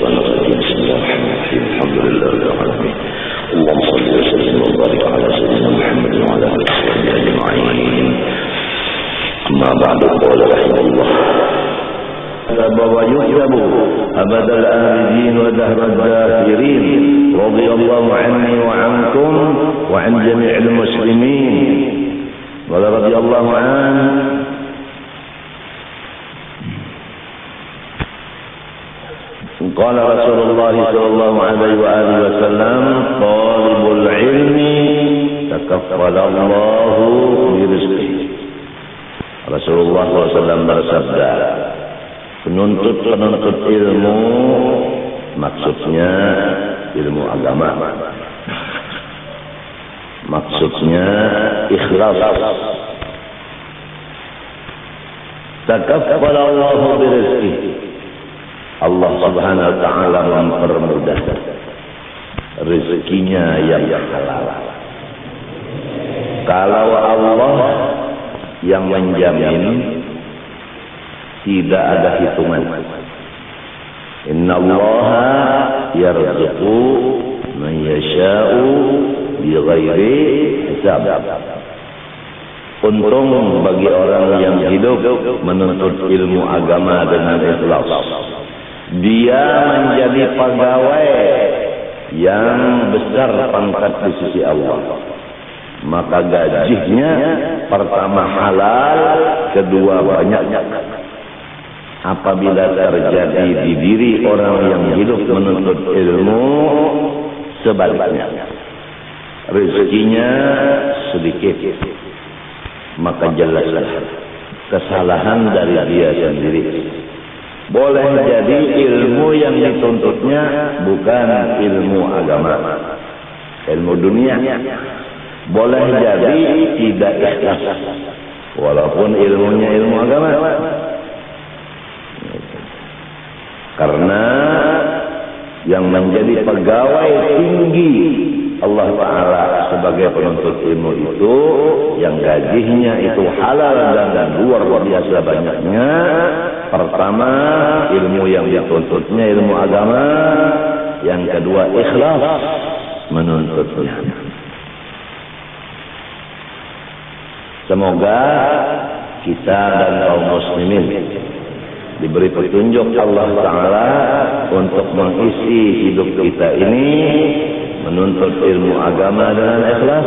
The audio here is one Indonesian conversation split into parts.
الشيطان الرجيم بسم الله الرحمن الرحيم الحمد لله رب العالمين اللهم صل وسلم وبارك على سيدنا محمد وعلى آله وصحبه أجمعين أما بعد قال رحمه الله ويحسب أبد الآبدين ودهر الداهرين رضي الله عني وعنكم وعن جميع المسلمين ورضي الله عنه قال رسول الله صلى الله عليه وآله وسلم طالب العلم تكفل الله برزقه. Rasulullah SAW bersabda, penuntut ilmu, maksudnya ilmu agama, maksudnya ikhlas. Takaffal Allah birizqihi, Allah Subhanahu wa taala mempermudah rezekinya yang halal. Kalau Allah yang menjamin, tidak ada hitungan. Innallaha yarzuqu man yasha'u bighairi hisab. Untung bagi orang yang hidup menuntut ilmu agama dengan ikhlas. Dia menjadi pegawai yang besar pangkat di sisi Allah. Maka gajinya pertama halal, kedua banyak. Apabila terjadi di diri orang yang hidup menuntut ilmu, sebaliknya rezekinya sedikit, maka jelaslah kesalahan dari dia sendiri. Boleh jadi ilmu yang dituntutnya bukan ilmu agama, ilmu dunia. Boleh jadi tidak ikhlas, walaupun ilmunya ilmu agama. Karena yang menjadi pegawai tinggi Allah Ta'ala sebagai penuntut ilmu itu, yang gajinya itu halal dan luar biasa banyaknya. Pertama, ilmu yang dituntutnya ilmu agama. Yang kedua, ikhlas menuntutnya. Semoga kita dan kaum muslimin diberi petunjuk Allah Ta'ala untuk mengisi hidup kita ini menuntut ilmu agama dengan ikhlas.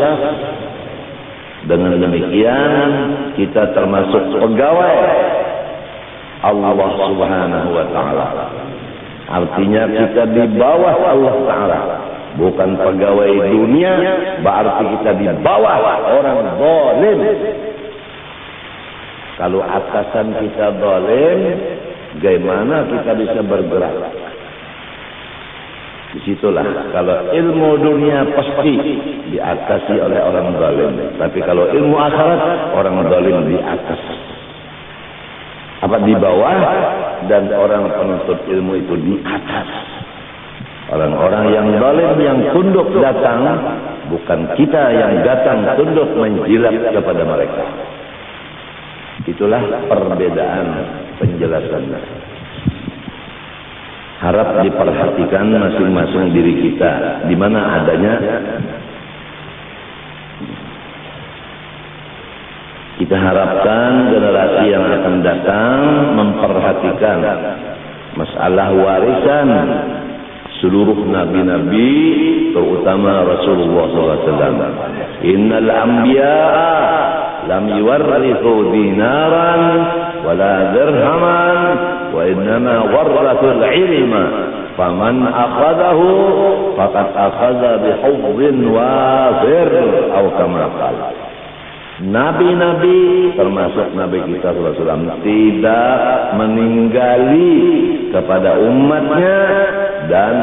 Dengan demikian kita termasuk pegawai Allah Subhanahu wa Ta'ala. Artinya kita di bawah Allah Ta'ala, bukan pegawai dunia. Berarti kita di bawah orang zalim. Kalau atasan kita zalim, bagaimana kita bisa bergerak? Disitulah kalau ilmu dunia pasti diatasi oleh orang zalim. Tapi kalau ilmu akhirat, orang zalim di atas, apa di bawah, dan orang penuntut ilmu itu di atas. Orang-orang yang zalim yang tunduk datang, bukan kita yang datang tunduk menjilat kepada mereka. Itulah perbedaan penjelasannya. Harap diperhatikan masing-masing diri kita, di mana adanya. Kita harapkan generasi yang akan datang memperhatikan masalah warisan seluruh nabi-nabi, terutama Rasulullah SAW. Innal anbiya'a lam yuwarrithu dinaran wala dirhaman wa innama warrathul ilma faman akhadahu faqad akhadha bihudzin wafir atau kama qala. Nabi-nabi termasuk Nabi kita SAW tidak meninggali kepada umatnya dan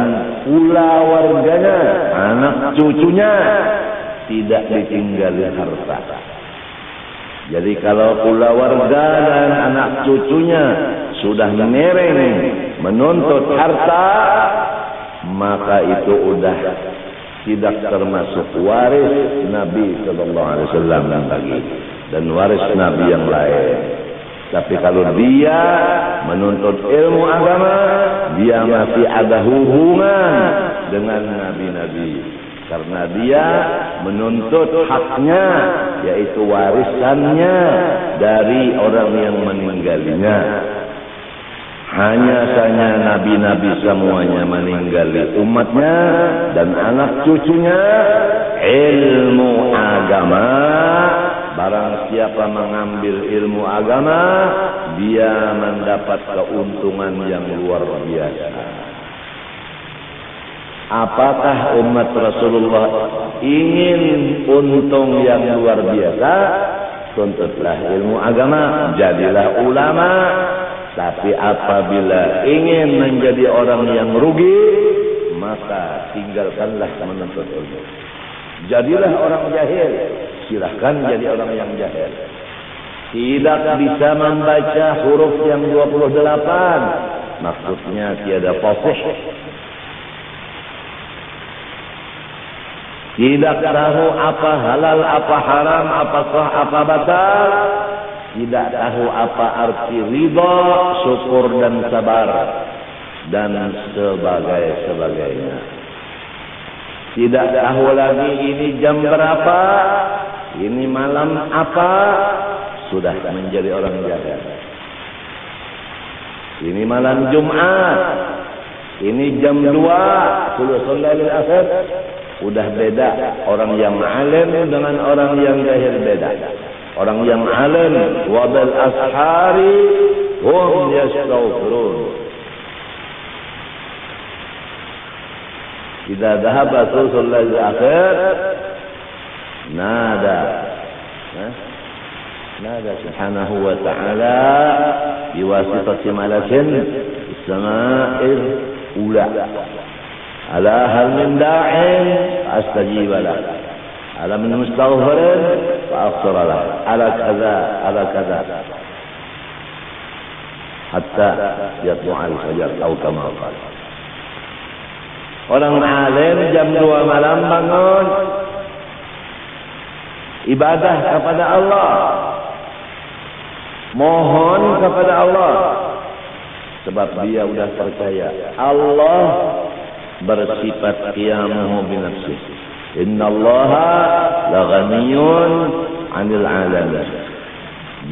pula warganya, anak cucunya, tidak ditinggali harta. Jadi kalau pula warga dan anak cucunya sudah mereng menuntut harta, maka itu sudah tidak termasuk waris Nabi Sallallahu Alaihi Wasallam lagi, dan waris Nabi yang lain. Tapi kalau dia menuntut ilmu agama, dia masih ada hubungan dengan nabi-nabi. Karena dia menuntut haknya, yaitu warisannya dari orang yang meninggalnya. Hanya saja nabi-nabi semuanya meninggali umatnya dan anak cucunya. Ilmu agama, barang siapa mengambil ilmu agama, dia mendapat keuntungan yang luar biasa. Apakah umat Rasulullah ingin untung yang luar biasa? Tuntutlah ilmu agama, jadilah ulama. Tapi apabila ingin menjadi orang yang rugi, maka tinggalkanlah menuntut ilmu. Jadilah orang jahil, silahkan jadi orang yang jahil. Tidak bisa membaca huruf yang 28, maksudnya tiada fasih. Tidak tahu apa halal, apa haram, apa sah, apa batal. Tidak tahu apa arti ridha, syukur dan sabar, dan sebagainya. Tidak tahu lagi ini jam berapa, ini malam apa, sudah menjadi orang jahil. Ini malam Jumat, ini jam 2, thuluthul lailil akhir. Udah beda, orang yang alim dengan orang yang jahil beda. Orang yang alim wa bil ashari hum yastaghfirun. Idza dhahaba thuluthul lailil akhir nada subhanahu wa ta'ala biwasitati malakin sama'il ula. Ala hal min da'in astajib lah. Ala min mustaghfirin fa aghfir lah. Ala kaza hatta yatlu'a al-fajr atau kama qala. Orang alim jam 2 malam bangun ibadah kepada Allah, mohon kepada Allah, sebab dia sudah percaya Allah bersifat qiyamuhu binafsih. Innallaha laghaniyun 'anil 'alamin.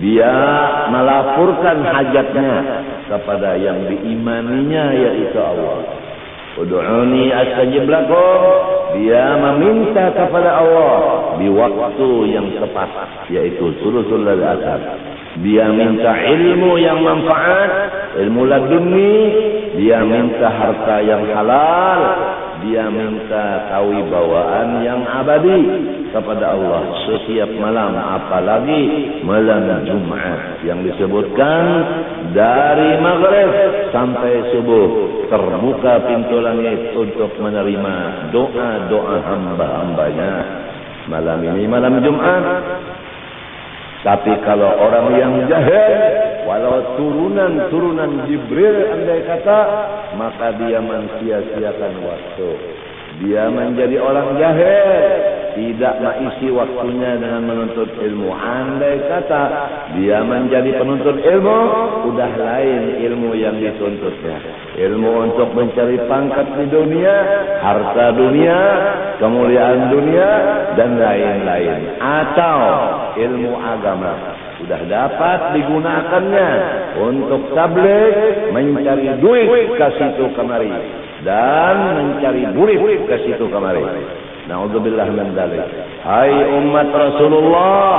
Dia melaporkan hajatnya kepada yang diimaninya, yaitu Allah. Ud'uni astajib lakum. Dia meminta kepada Allah di waktu yang tepat, yaitu thuluthul lailil akhir. Dia minta ilmu yang manfaat, ilmu laduni. Dia minta harta yang halal. Dia minta kewibawaan yang abadi kepada Allah setiap malam, apalagi malam Jumat yang disebutkan dari maghrib sampai subuh terbuka pintu langit untuk menerima doa-doa hamba-hambanya. Malam ini malam Jumat. Tapi kalau orang yang jahil, walau turunan Jibril andai kata, maka dia mensia-siakan waktu. Dia menjadi orang jahil, tidak mengisi waktunya dengan menuntut ilmu. Andai kata dia menjadi penuntut ilmu, udah lain ilmu yang dituntutnya. Ilmu untuk mencari pangkat di dunia, harta dunia, kemuliaan dunia, dan lain-lain. Atau ilmu agama sudah dapat digunakannya untuk tabligh, mencari duit ke situ kemari, dan mencari duit ke situ kemari. Na'udzubillah min dzalik. Hai umat Rasulullah,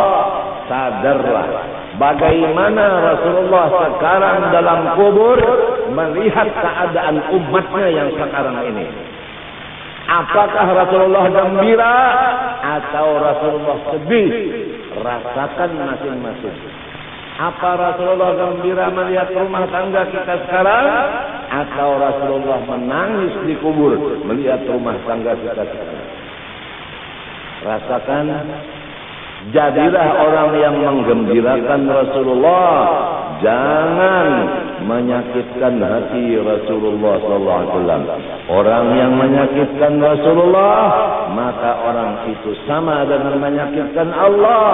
sadarlah bagaimana Rasulullah sekarang dalam kubur melihat keadaan umatnya yang sekarang ini. Apakah Rasulullah gembira atau Rasulullah sedih? Rasakan masing-masing. Apa Rasulullah gembira melihat rumah tangga kita sekarang, atau Rasulullah menangis di kubur melihat rumah tangga kita sekarang? Rasakan. Jadilah orang yang menggembirakan Rasulullah. Jangan menyakitkan hati Rasulullah SAW. Orang yang menyakitkan Rasulullah, maka orang itu sama dengan menyakitkan Allah.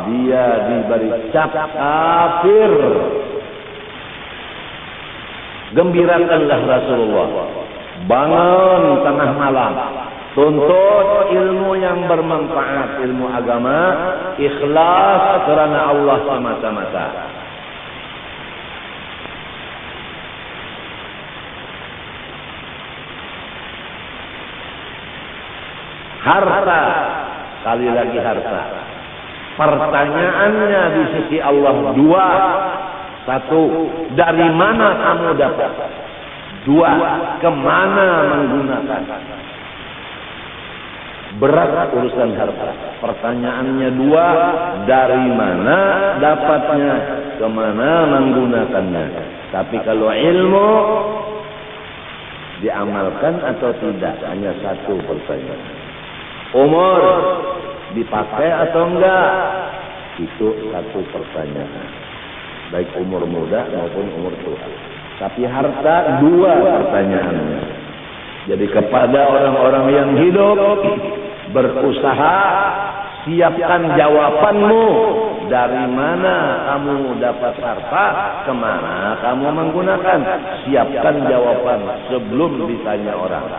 Dia diberi cap kafir. Gembirakanlah Rasulullah. Bangun tengah malam, tuntut ilmu yang bermanfaat, ilmu agama, ikhlas karena Allah semata-mata. Harta, sekali lagi harta. Pertanyaannya di sisi Allah dua. Satu, dari mana kamu dapat? Dua, kemana menggunakan? Berat urusan harta. Pertanyaannya dua, dari mana dapatnya? Kemana menggunakannya? Tapi kalau ilmu diamalkan atau tidak, hanya satu pertanyaan. Umur dipakai atau enggak? Itu satu pertanyaan. Baik umur muda maupun umur tua. Tapi harta dua pertanyaannya. Jadi kepada orang-orang yang hidup, berusaha, siapkan jawabanmu. Dari mana kamu dapat harta, kemana kamu menggunakan. Siapkan jawaban sebelum ditanya orang.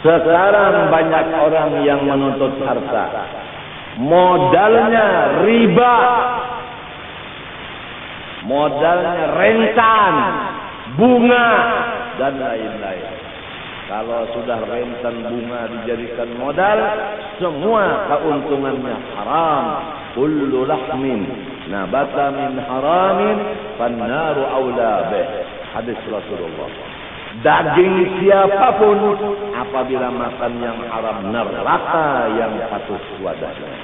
Sekarang banyak orang yang menuntut harta. Modalnya riba, modalnya rentan, bunga, dan lain-lain. Kalau sudah rentan bunga dijadikan modal, semua keuntungannya haram. Kullu lahmin nabata min haramin fannaru aula bih. Hadis Rasulullah. Daging siapapun apabila makan yang haram, neraka yang patut wadahnya.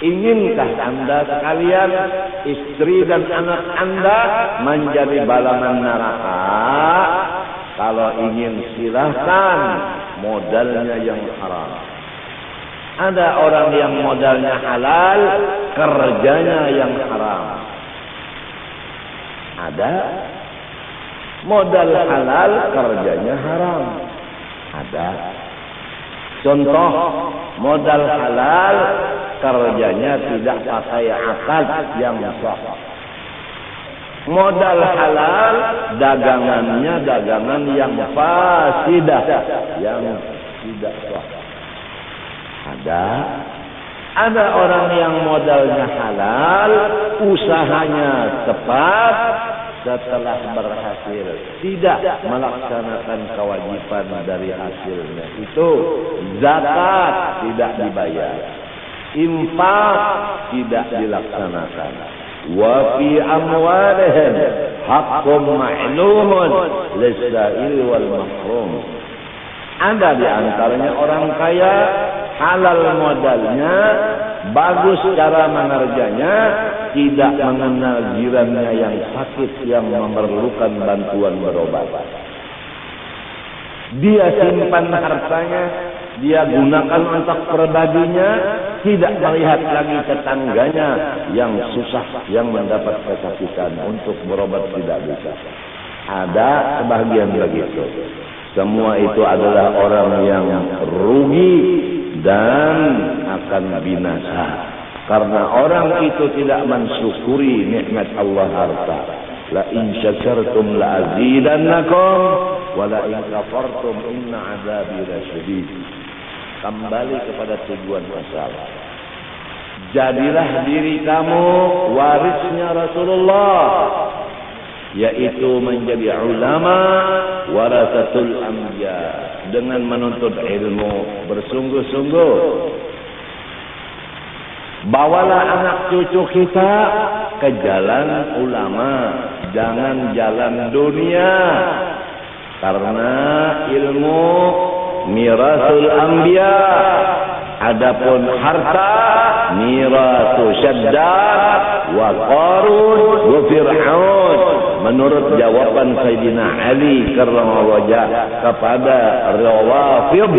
Inginkah anda sekalian, istri dan anak anda menjadi balaman neraka? Kalau ingin silahkan, modalnya yang haram. Ada orang yang modalnya halal, kerjanya yang haram. Ada modal halal, kerjanya haram. Ada. Contoh, modal halal, kerjanya tidak pakai akad yang sah. Modal halal, dagangannya dagangan yang fasidah, yang tidak sah. Ada orang yang modalnya halal, usahanya tepat, setelah berhasil tidak melaksanakan kewajiban dari hasilnya. Itu zakat tidak dibayar, infak tidak dilaksanakan. Wa fi amwalihim haqqun ma'lumun lis-sa'il wal mahrum. Ada di antaranya orang kaya, halal modalnya, bagus cara mengerjanya, tidak mengenal jirannya yang sakit, yang memerlukan bantuan berobat. Dia simpan hartanya, dia gunakan untuk pribadinya, tidak melihat lagi tetangganya yang susah, yang mendapat kesakitan, untuk berobat tidak bisa. Ada sebagian begitu. Semua itu adalah orang yang rugi dan akan binasa. Karena orang itu tidak mensyukuri nikmat Allah harta. La in syakartum la azidannakum wa la in kafartum inna azabi lasyadid. Kembali kepada tujuan asal. Jadilah diri kamu warisnya Rasulullah, yaitu menjadi ulama warasatul anbiya, dengan menuntut ilmu bersungguh-sungguh. Bawalah anak cucu kita ke jalan ulama, jangan jalan dunia. Karena ilmu mirasul anbiya. Adapun harta mirasu Syaddad wa Qarun wa Fir'aun. Menurut jawaban Sayyidina Ali karramallahu wajah kepada Rawafid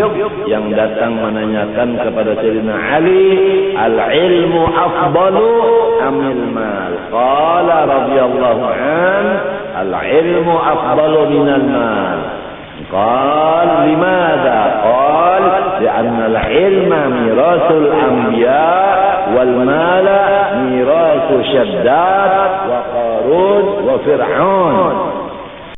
yang datang menanyakan kepada Sayyidina Ali, al-ilmu afdalu amil mal? Qala radhiyallahu an, al-ilmu afdalu minal mal. قال لماذا؟ قال لأن العلم ميراث الأنبياء والمال ميراث شداد وقارون وفرعون.